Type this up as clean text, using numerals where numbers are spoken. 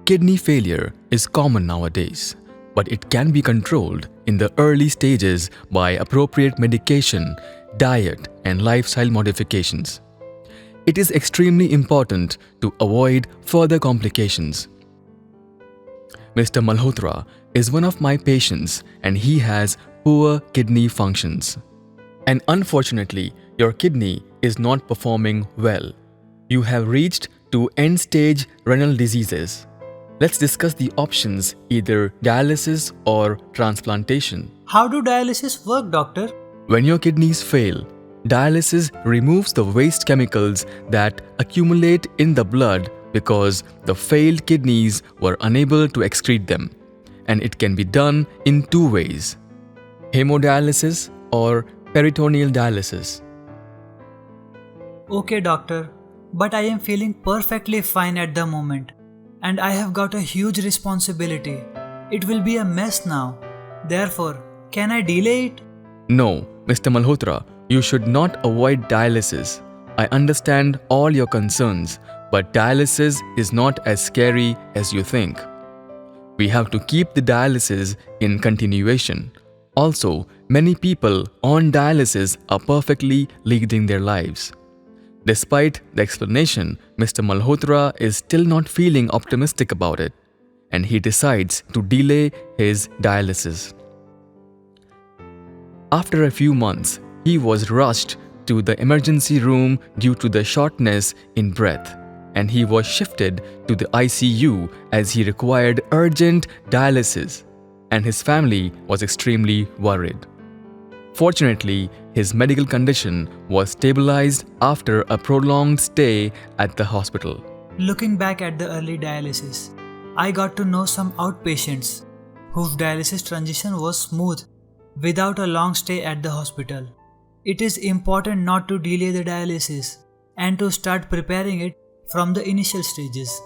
Kidney failure is common nowadays, but it can be controlled in the early stages by appropriate medication, diet, and lifestyle modifications. It is extremely important to avoid further complications. Mr. Malhotra is one of my patients and he has poor kidney functions. And unfortunately, your kidney is not performing well. You have reached to end-stage renal diseases. Let's discuss the options, either dialysis or transplantation. How do dialysis work, doctor? When your kidneys fail, dialysis removes the waste chemicals that accumulate in the blood because the failed kidneys were unable to excrete them. And it can be done in two ways: hemodialysis or peritoneal dialysis. Okay, doctor, but I am feeling perfectly fine at the moment. And I have got a huge responsibility. It will be a mess now. Therefore, can I delay it? No, Mr. Malhotra, you should not avoid dialysis. I understand all your concerns, but dialysis is not as scary as you think. We have to keep the dialysis in continuation. Also, many people on dialysis are perfectly leading their lives. Despite the explanation, Mr. Malhotra is still not feeling optimistic about it, and he decides to delay his dialysis. After a few months, he was rushed to the emergency room due to the shortness in breath, and he was shifted to the ICU as he required urgent dialysis, and his family was extremely worried. Fortunately, his medical condition was stabilized after a prolonged stay at the hospital. Looking back at the early dialysis, I got to know some outpatients whose dialysis transition was smooth without a long stay at the hospital. It is important not to delay the dialysis and to start preparing it from the initial stages.